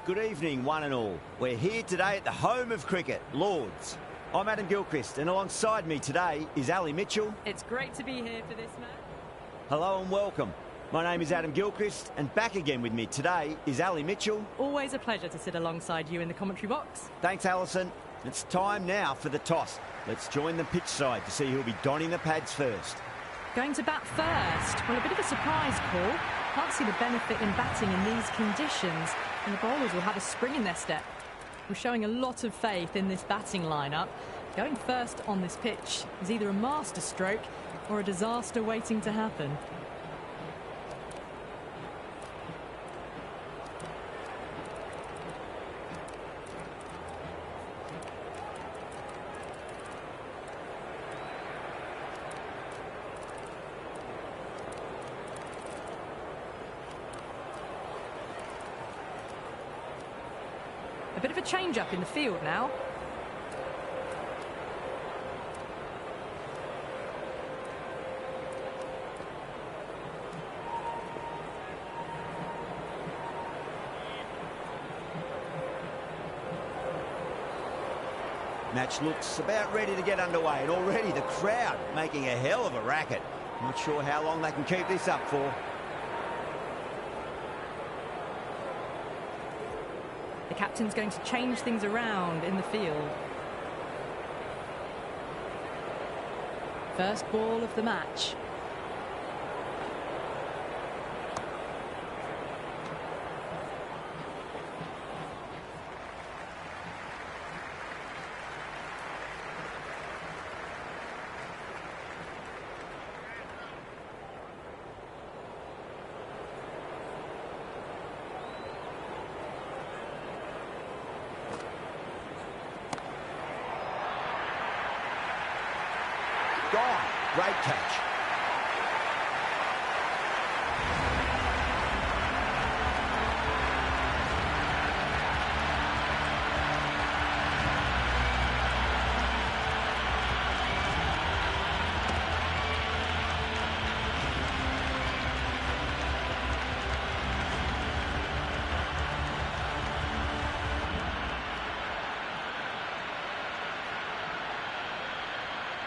Good evening, one and all. We're here today at the home of cricket, Lords. I'm Adam Gilchrist, and alongside me today is Ali Mitchell. It's great to be here for this match. Hello and welcome. My name is Adam Gilchrist, and back again with me today is Ali Mitchell. Always a pleasure to sit alongside you in the commentary box. Thanks, Alison. It's time now for the toss. Let's join the pitch side to see who'll be donning the pads first. Going to bat first. Well, a bit of a surprise call. Can't see the benefit in batting in these conditions, and the bowlers will have a spring in their step. We're showing a lot of faith in this batting lineup. Going first on this pitch is either a masterstroke or a disaster waiting to happen. A bit of a change-up in the field now. Match looks about ready to get underway, and already the crowd making a hell of a racket. Not sure how long they can keep this up for. The captain's going to change things around in the field. First ball of the match. Gone. Great catch.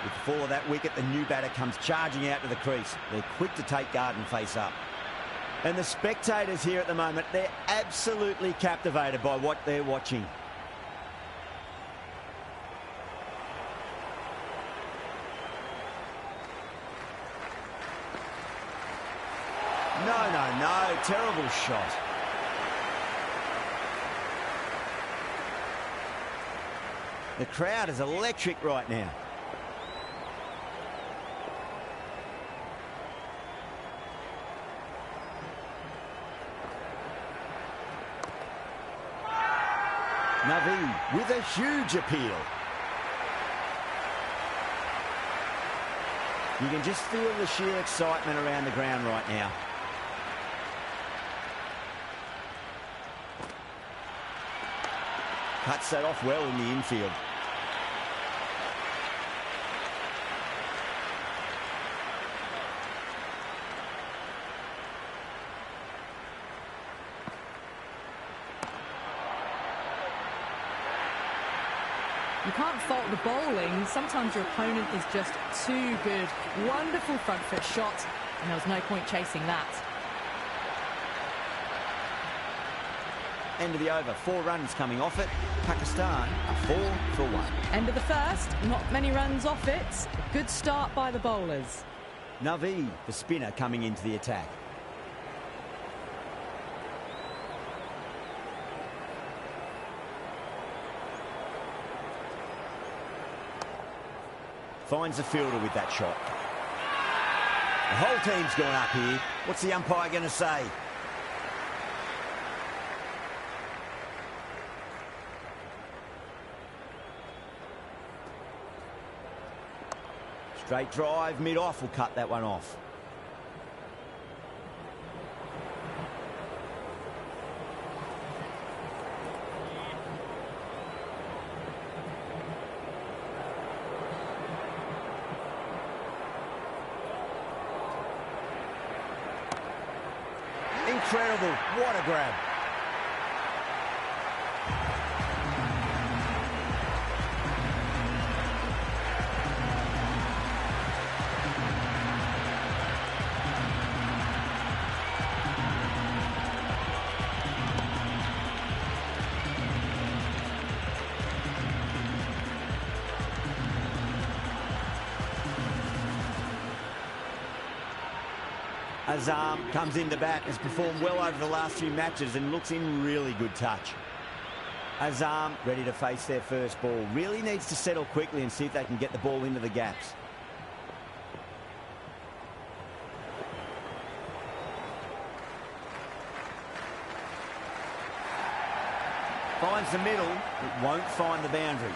With the fall of that wicket, the new batter comes charging out to the crease. They're quick to take guard and face up. And the spectators here at the moment, they're absolutely captivated by what they're watching. No, terrible shot. The crowd is electric right now. Naveed with a huge appeal. You can just feel the sheer excitement around the ground right now. Cuts that off well in the infield. You can't fault the bowling. Sometimes your opponent is just too good. Wonderful front foot shot, and there was no point chasing that. End of the over, 4 runs coming off it. Pakistan are 4 for 1. End of the first, not many runs off it. A good start by the bowlers. Naveed, the spinner, coming into the attack. Finds the fielder with that shot. The whole team's gone up here. What's the umpire going to say? Straight drive, mid-off will cut that one off. Incredible. What a grab. Azam comes into bat, has performed well over the last few matches and looks in really good touch. Azam ready to face their first ball. Really needs to settle quickly and see if they can get the ball into the gaps. Finds the middle, it won't find the boundary.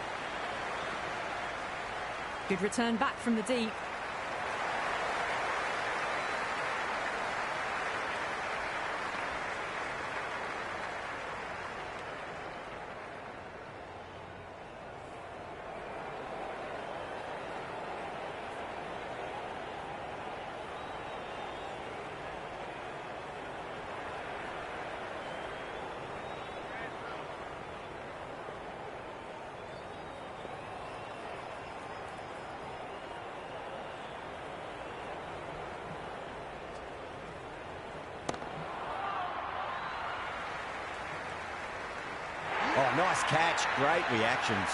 Good return back from the deep. Oh, nice catch. Great reactions.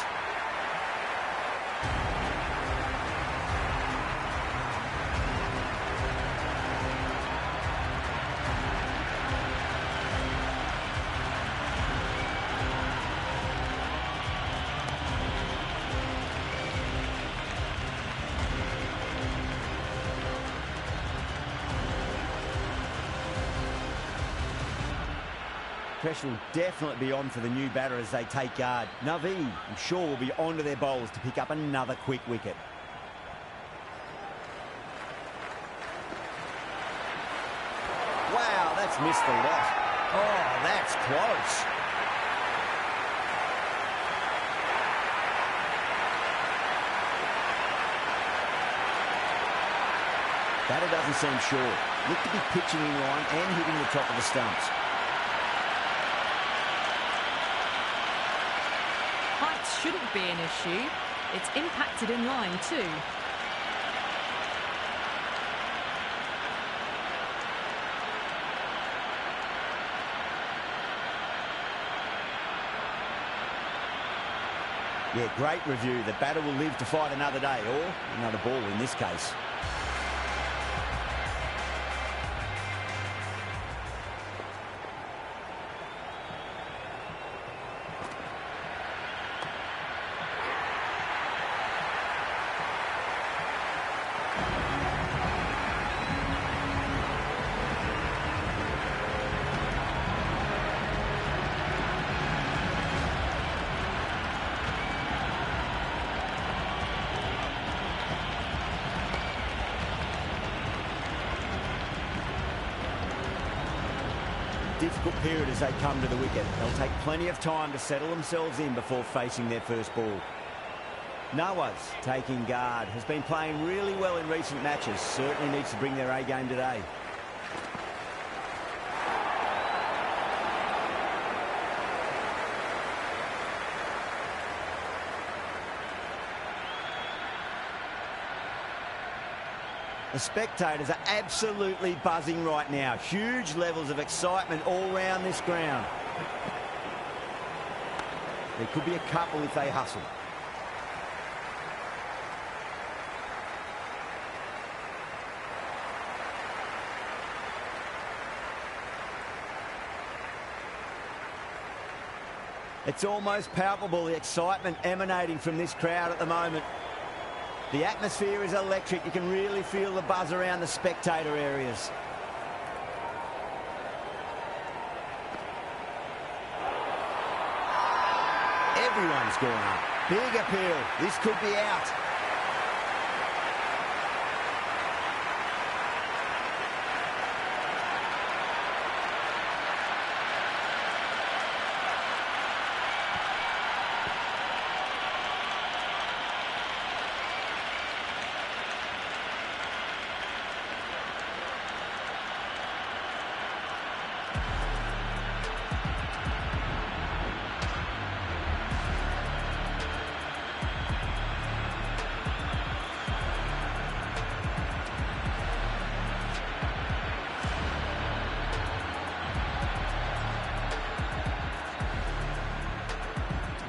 Pressure will definitely be on for the new batter as they take guard. Navi, I'm sure, will be onto their bowls to pick up another quick wicket. Wow, that's missed the lot. Oh, that's close. Batter doesn't seem sure. Look to be pitching in line and hitting the top of the stumps. Shouldn't be an issue. It's impacted in line too. Yeah, great review. The batter will live to fight another day, or another ball in this case. Difficult period as they come to the wicket. They'll take plenty of time to settle themselves in before facing their first ball. Nawaz taking guard, has been playing really well in recent matches. Certainly needs to bring their A game today. The spectators are absolutely buzzing right now. Huge levels of excitement all round this ground. There could be a couple if they hustle. It's almost palpable, the excitement emanating from this crowd at the moment. The atmosphere is electric. You can really feel the buzz around the spectator areas. Everyone's gone up. Big appeal. This could be out.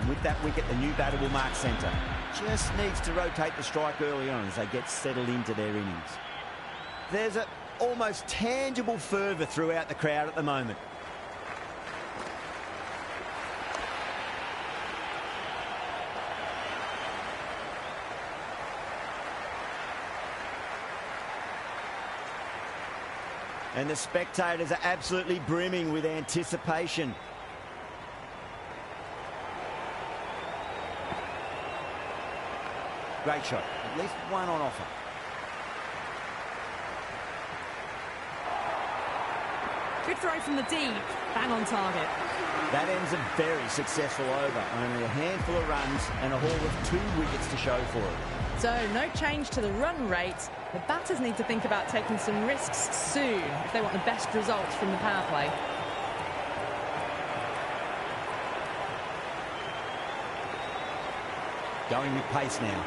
With that wicket, the new batter will mark centre. Just needs to rotate the strike early on as they get settled into their innings. There's a almost tangible fervour throughout the crowd at the moment. And the spectators are absolutely brimming with anticipation. Great shot. At least one on offer. Good throw from the deep. Bang on target. That ends a very successful over. Only a handful of runs and a haul of 2 wickets to show for it. So, no change to the run rate. The batters need to think about taking some risks soon if they want the best results from the power play. Going with pace now.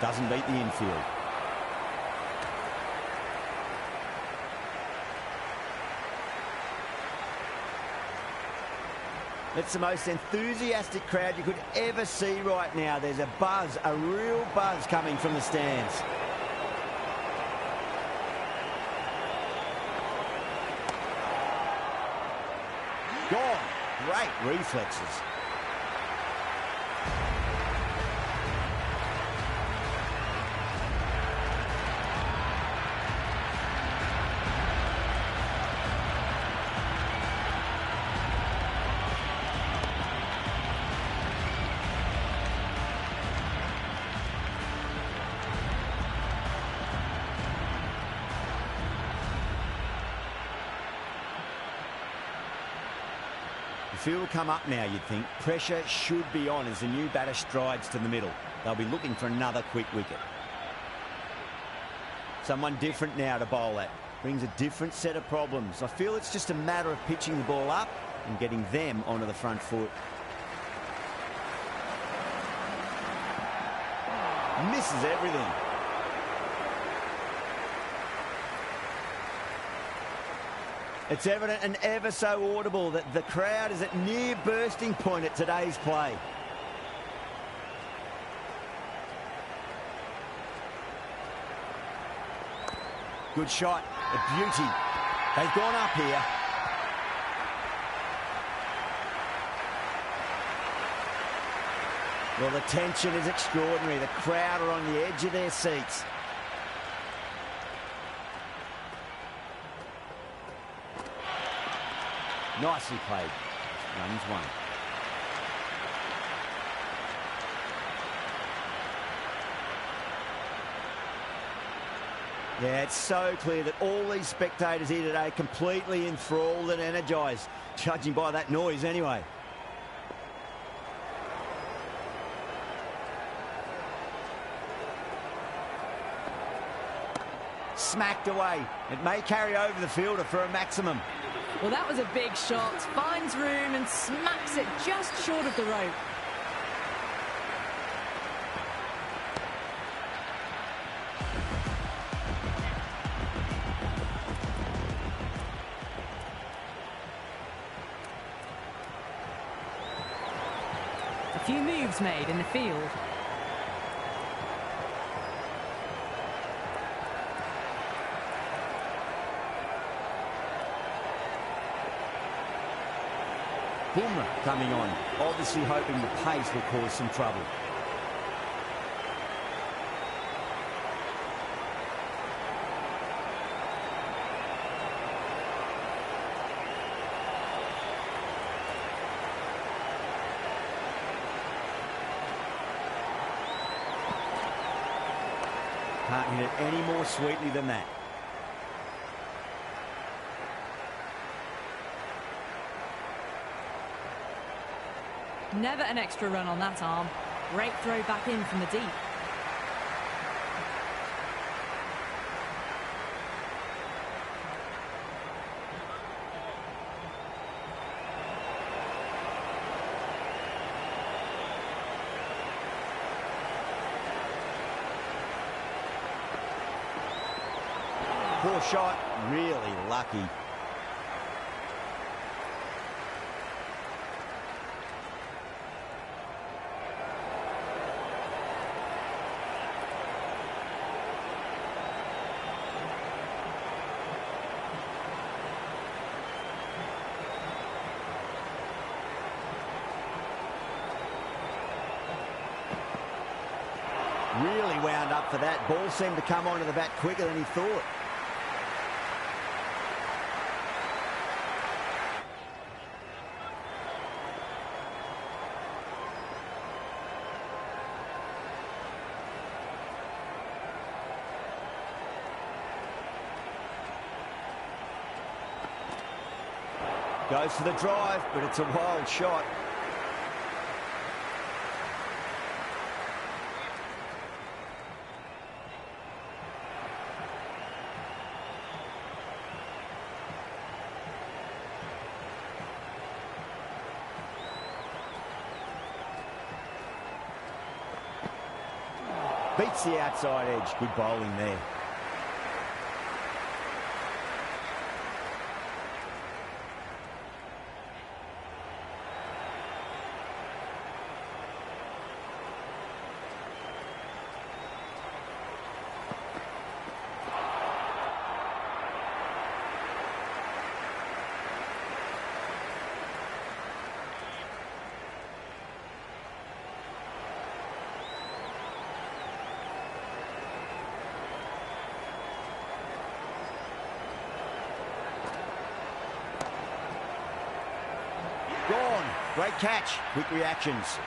Doesn't beat the infield. It's the most enthusiastic crowd you could ever see right now. There's a buzz, a real buzz coming from the stands. Gone. Great reflexes. The field will come up now, you'd think. Pressure should be on as the new batter strides to the middle. They'll be looking for another quick wicket. Someone different now to bowl at. Brings a different set of problems. I feel it's just a matter of pitching the ball up and getting them onto the front foot. Misses everything. It's evident and ever so audible that the crowd is at near bursting point at today's play. Good shot, a beauty. They've gone up here. Well, the tension is extraordinary. The crowd are on the edge of their seats. Nicely played. Runs one. Yeah, it's so clear that all these spectators here today are completely enthralled and energised, judging by that noise anyway. Smacked away. It may carry over the fielder for a maximum. Well, that was a big shot. Finds room and smacks it just short of the rope. A few moves made in the field. Boomer coming on, obviously hoping the pace will cause some trouble. Can't hit it any more sweetly than that. Never an extra run on that arm. Great throw back in from the deep. Poor shot, really lucky. Really wound up for that. Ball seemed to come onto the bat quicker than he thought. Goes for the drive, but it's a wild shot. Beats the outside edge. Good bowling there. Gone. Great catch. Quick reactions.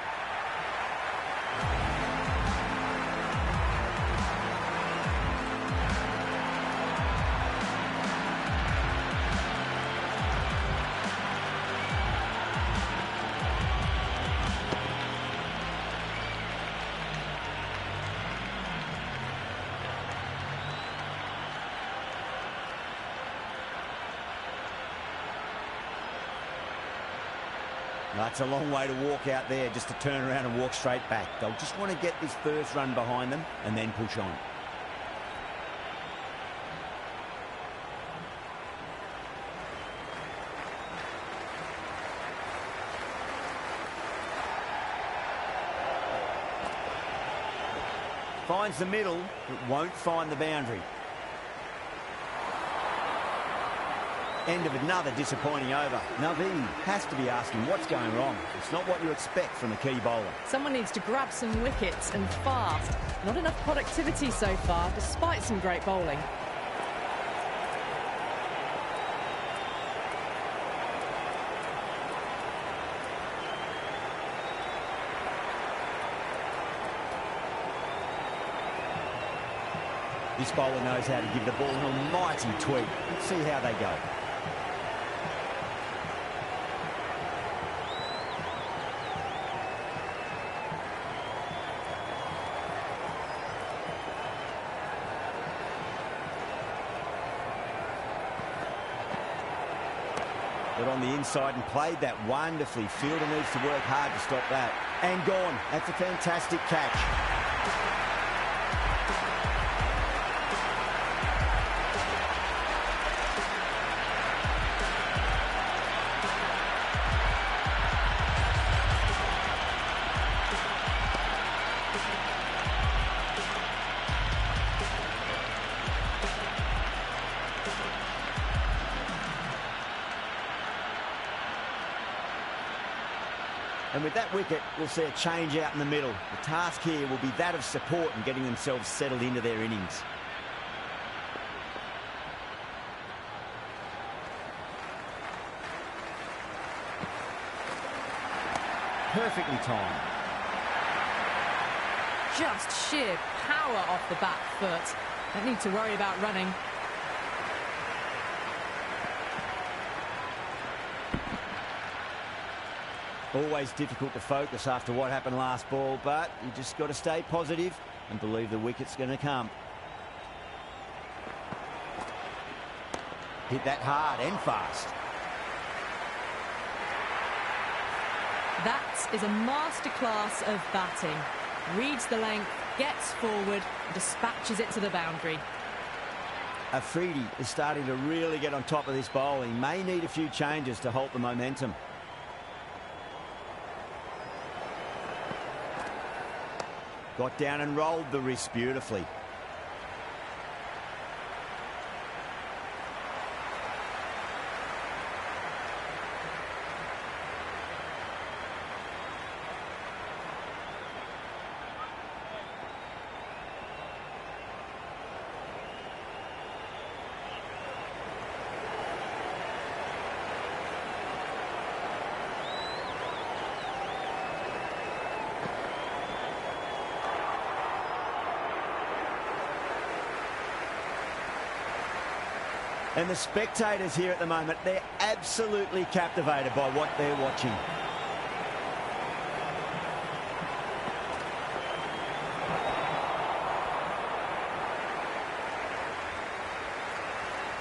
That's a long way to walk out there just to turn around and walk straight back. They'll just want to get this first run behind them and then push on. Finds the middle, but won't find the boundary. End of another disappointing over. Naveed has to be asking what's going wrong. It's not what you expect from a key bowler. Someone needs to grab some wickets and fast. Not enough productivity so far, despite some great bowling. This bowler knows how to give the ball an almighty tweak. Let's see how they go. Got on the inside and played that wonderfully. Fielder needs to work hard to stop that. And gone. That's a fantastic catch. And with that wicket, we'll see a change out in the middle. The task here will be that of support and getting themselves settled into their innings. Perfectly timed. Just sheer power off the back foot. Don't need to worry about running. Always difficult to focus after what happened last ball, but you just got to stay positive and believe the wicket's going to come. Hit that hard and fast. That is a masterclass of batting. Reads the length, gets forward, and dispatches it to the boundary. Afridi is starting to really get on top of this bowl. He may need a few changes to halt the momentum. Got down and rolled the wrist beautifully. And the spectators here at the moment, they're absolutely captivated by what they're watching.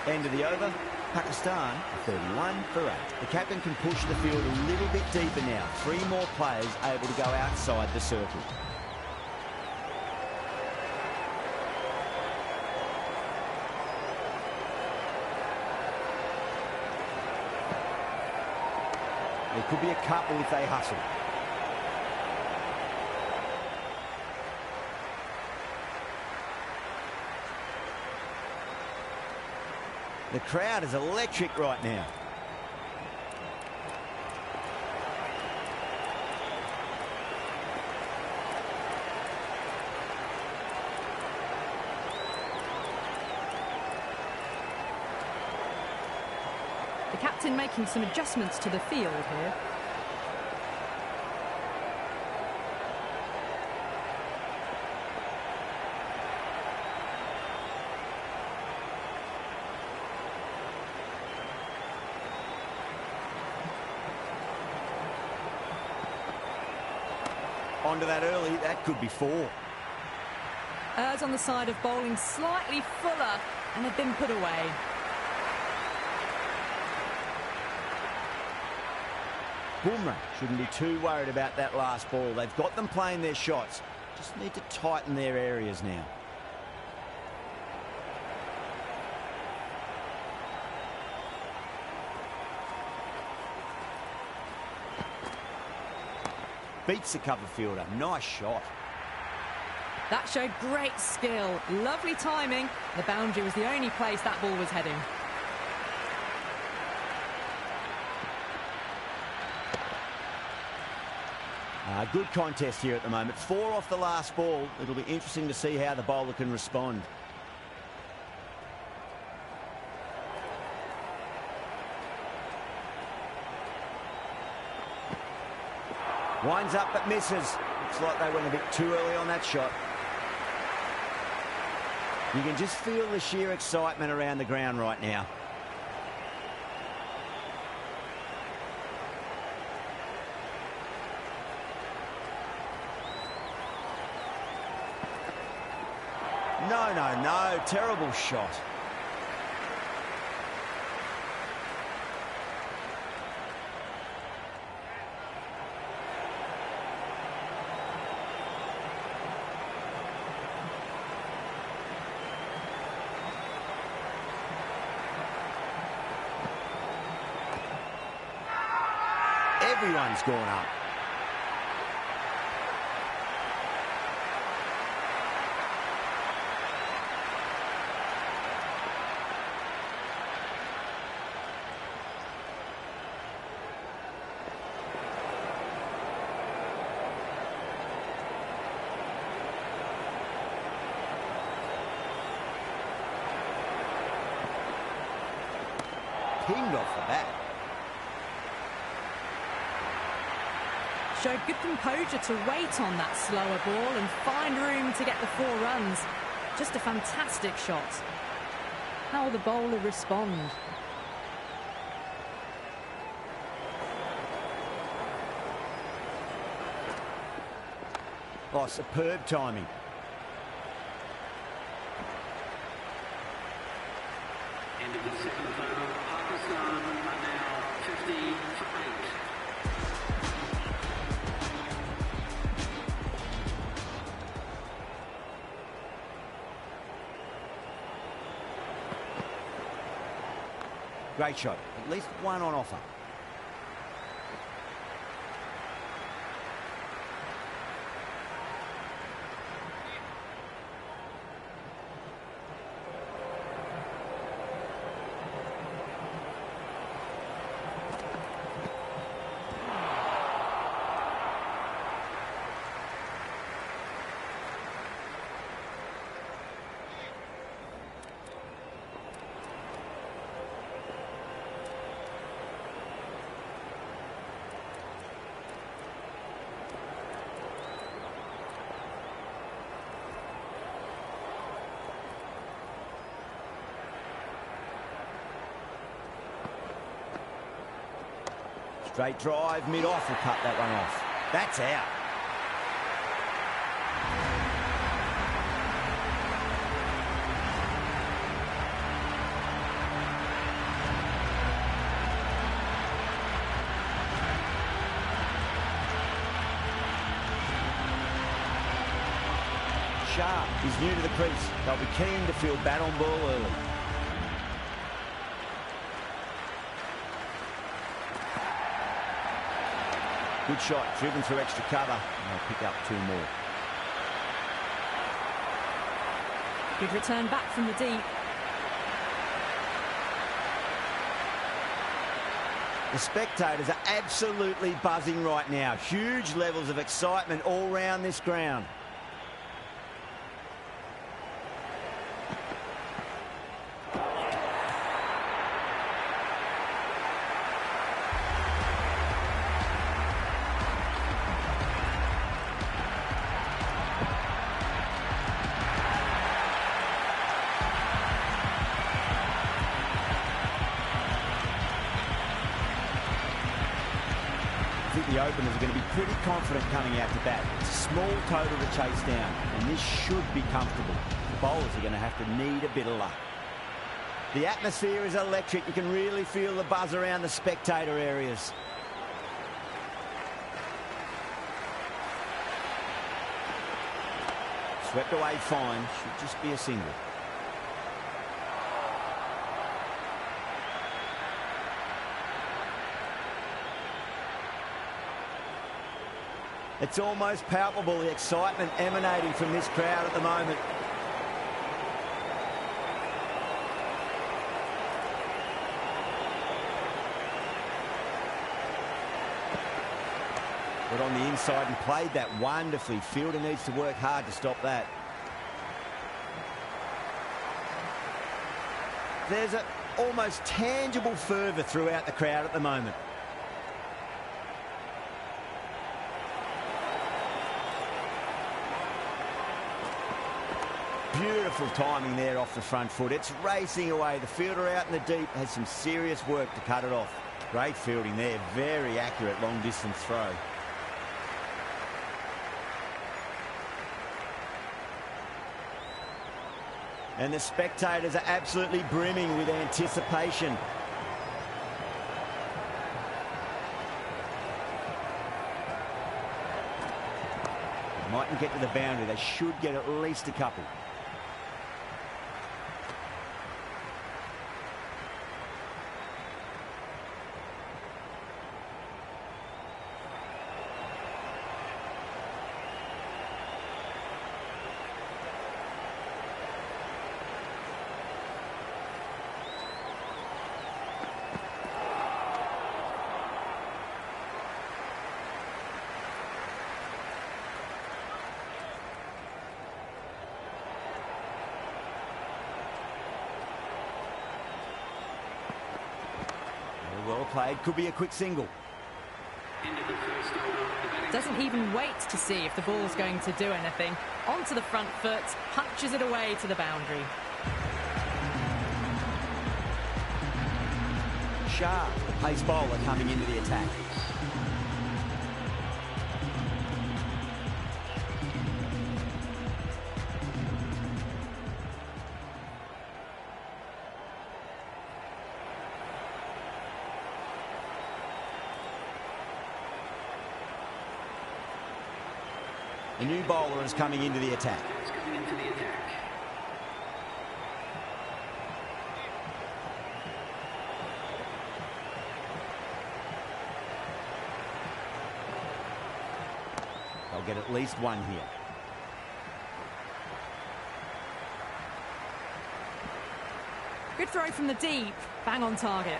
End of the over. Pakistan 31 for 8. The captain can push the field a little bit deeper now. 3 more players able to go outside the circle. There could be a couple if they hustle. The crowd is electric right now. The captain making some adjustments to the field here. Onto that early, that could be 4. Errs on the side of bowling slightly fuller, and they've been put away. Bumrah shouldn't be too worried about that last ball. They've got them playing their shots. Just need to tighten their areas now. Beats the cover fielder. Nice shot. That showed great skill. Lovely timing. The boundary was the only place that ball was heading. Good contest here at the moment. 4 off the last ball. It'll be interesting to see how the bowler can respond. Winds up but misses. Looks like they went a bit too early on that shot. You can just feel the sheer excitement around the ground right now. No, no, no. Terrible shot. Everyone's gone up. Pinged off the bat. Showed good composure to wait on that slower ball and find room to get the 4 runs. Just a fantastic shot. How will the bowler respond? Oh, superb timing. End of the second over. Pakistan are now 50 for 8. Great shot. At least one on offer. Straight drive, mid-off, will cut that one off. That's out. Sharp is new to the crease. They'll be keen to field bat on ball early. Good shot, driven through extra cover. And they'll pick up two more. Good return back from the deep. The spectators are absolutely buzzing right now. Huge levels of excitement all round this ground. I think the openers are going to be pretty confident coming out to bat. It's a small total to chase down, and this should be comfortable. The bowlers are going to have to need a bit of luck. The atmosphere is electric. You can really feel the buzz around the spectator areas. Swept away fine. Should just be a single. It's almost palpable, the excitement emanating from this crowd at the moment. Got on the inside and played that wonderfully. Fielder needs to work hard to stop that. There's an almost tangible fervour throughout the crowd at the moment. Beautiful timing there off the front foot. It's racing away. The fielder out in the deep has some serious work to cut it off. Great fielding there. Very accurate long distance throw. And the spectators are absolutely brimming with anticipation. Mightn't get to the boundary. They should get at least a couple. Well played, could be a quick single. Doesn't even wait to see if the ball's going to do anything. Onto the front foot, punches it away to the boundary. Sharp, the pace bowler coming into the attack. A new bowler is coming into the attack. They'll get at least one here. Good throw from the deep. Bang on target.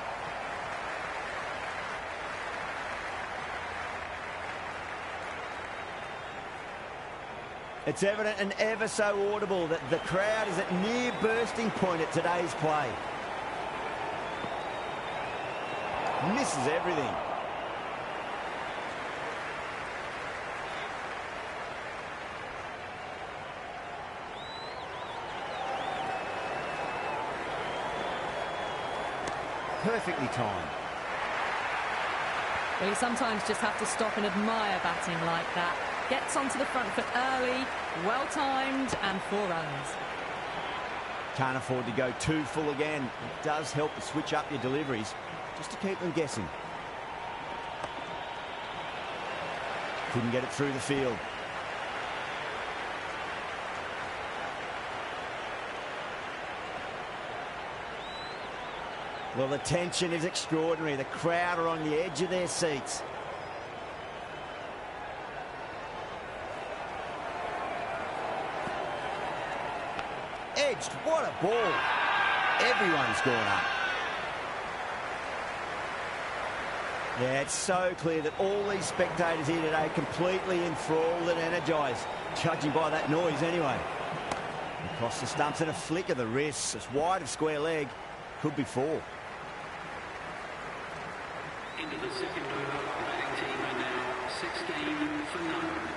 It's evident and ever so audible that the crowd is at near bursting point at today's play. Misses everything. Perfectly timed. Well, you sometimes just have to stop and admire batting like that. Gets onto the front foot early, well timed, and 4 runs. Can't afford to go too full again. It does help to switch up your deliveries, just to keep them guessing. Couldn't get it through the field. Well, the tension is extraordinary. The crowd are on the edge of their seats. Edged. What a ball. Everyone's gone up. Yeah, it's so clear that all these spectators here today are completely enthralled and energised, judging by that noise anyway. Across the stumps and a flick of the wrists. It's wide of square leg. Could be 4. Into the second over, batting team are now 16 for none.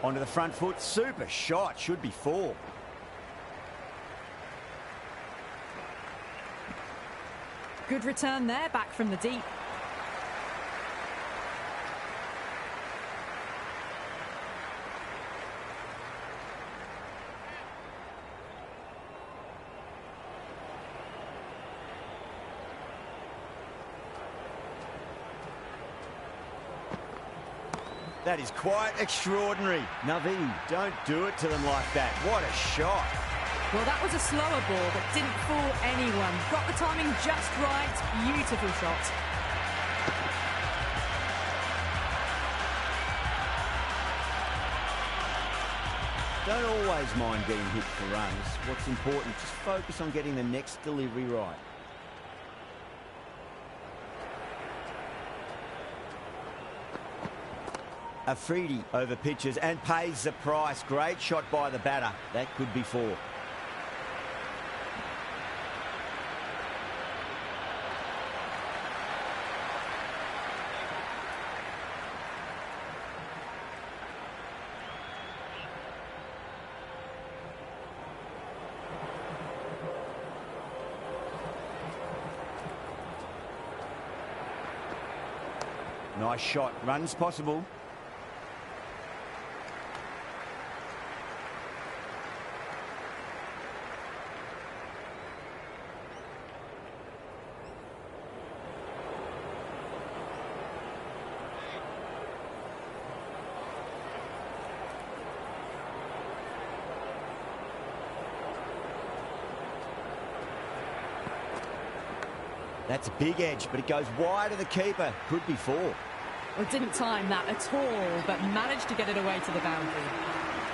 Onto the front foot. Super shot. Should be 4. Good return there, back from the deep. That is quite extraordinary. Navi, don't do it to them like that. What a shot. Well, that was a slower ball that didn't fool anyone. Got the timing just right. Beautiful shot. Don't always mind getting hit for runs. What's important, just focus on getting the next delivery right. Afridi over pitches and pays the price. Great shot by the batter. That could be 4. Nice shot. Runs possible. That's a big edge, but it goes wide of the keeper. Could be 4. Well, didn't time that at all, but managed to get it away to the boundary.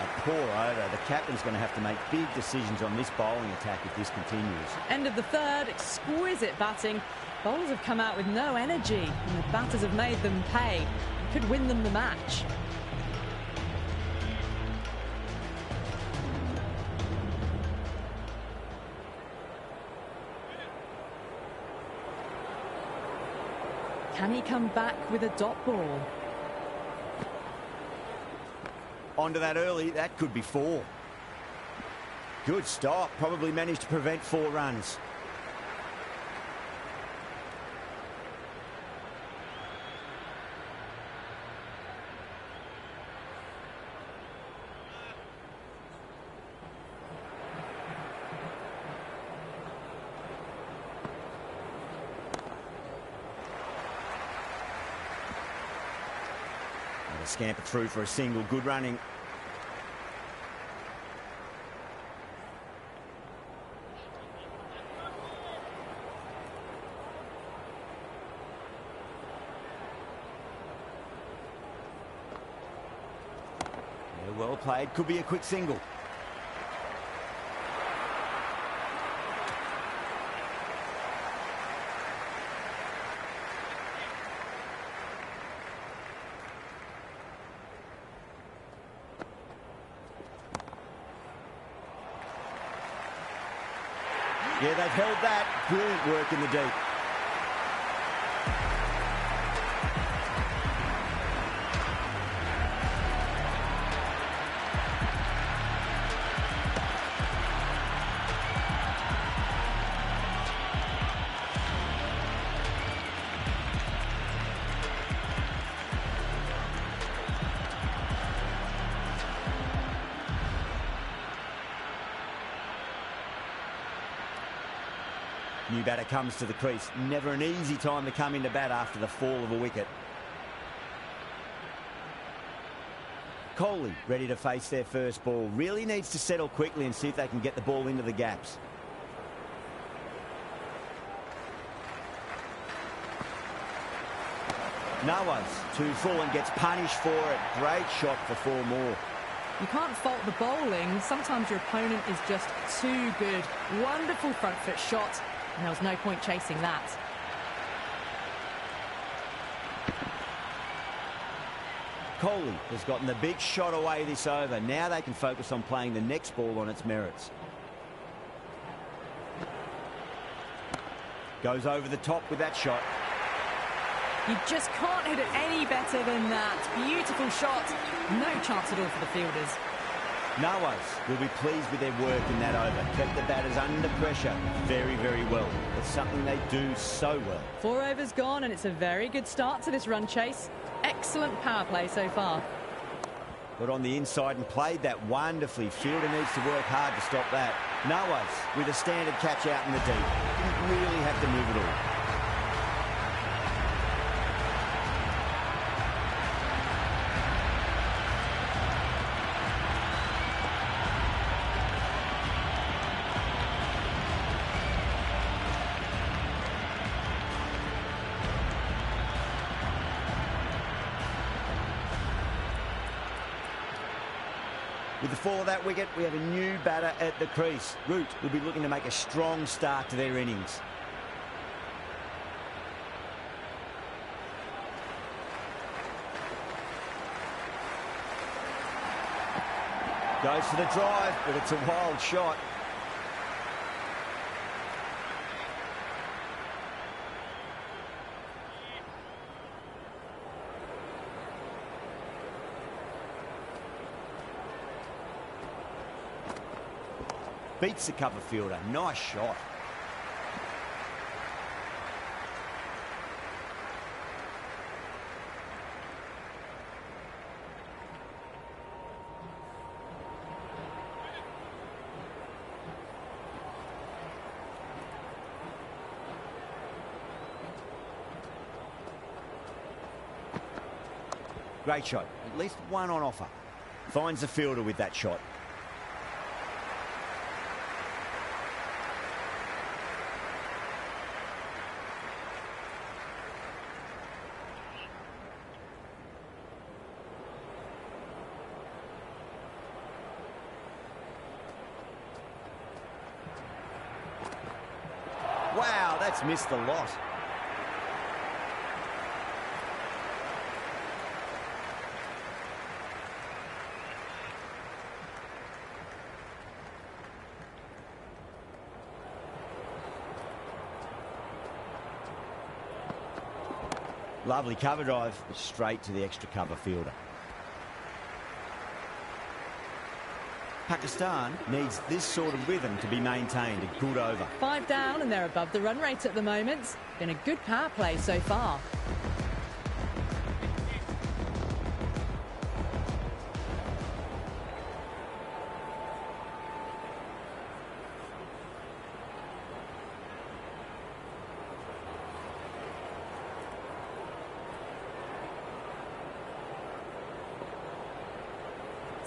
A poor over. The captain's going to have to make big decisions on this bowling attack if this continues. End of the third, exquisite batting. Bowlers have come out with no energy, and the batters have made them pay. Could win them the match. Can he come back with a dot ball? Onto that early. That could be 4. Good stop. Probably managed to prevent 4 runs. They scamper through for a single. Good running. Yeah, well played. Could be a quick single. Yeah, they've held that. Brilliant work in the deep. New batter comes to the crease. Never an easy time to come into bat after the fall of a wicket. Coley ready to face their first ball. Really needs to settle quickly and see if they can get the ball into the gaps. Noah's too full and gets punished for it. Great shot for 4 more. You can't fault the bowling. Sometimes your opponent is just too good. Wonderful front foot shot. And there was no point chasing that. Coley has gotten the big shot away this over. Now they can focus on playing the next ball on its merits. Goes over the top with that shot. You just can't hit it any better than that. Beautiful shot. No chance at all for the fielders. Noah's will be pleased with their work in that over. Kept the batters under pressure very, very well. It's something they do so well. 4 overs gone, and it's a very good start to this run chase. Excellent power play so far. Got on the inside and played that wonderfully. Fielder needs to work hard to stop that. Noah's with a standard catch out in the deep. Didn't really have to move at all. With the fall of that wicket, we have a new batter at the crease. Root will be looking to make a strong start to their innings. Goes for the drive, but it's a wild shot. Beats the cover fielder. Nice shot. Great shot. At least one on offer. Finds the fielder with that shot. Wow, that's missed the lot. Lovely cover drive, but straight to the extra cover fielder. Pakistan needs this sort of rhythm to be maintained. A good over. 5 down, and they're above the run rate at the moment. Been a good power play so far.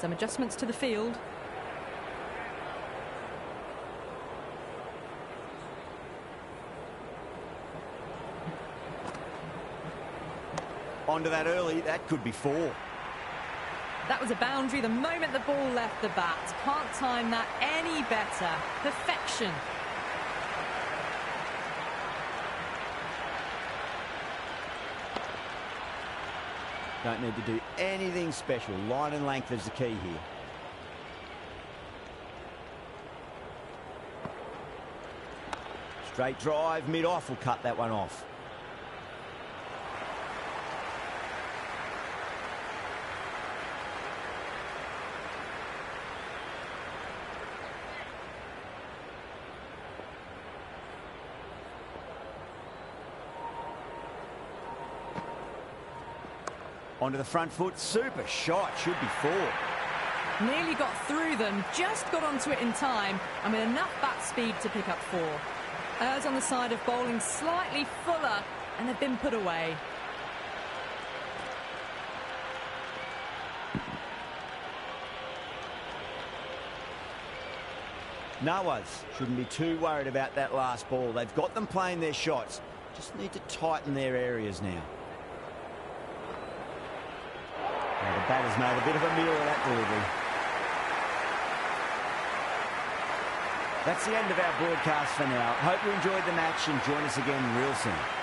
Some adjustments to the field. Onto that early, that could be 4. That was a boundary the moment the ball left the bat. Can't time that any better. Perfection. Don't need to do anything special. Line and length is the key here. Straight drive, mid-off will cut that one off. Onto the front foot, super shot, should be 4. Nearly got through them, just got onto it in time, and with enough bat speed to pick up 4. Errs on the side of bowling slightly fuller, and they've been put away. Nawaz shouldn't be too worried about that last ball. They've got them playing their shots. Just need to tighten their areas now. Well, the batter's made a bit of a meal of that delivery. That's the end of our broadcast for now. Hope you enjoyed the match and join us again real soon.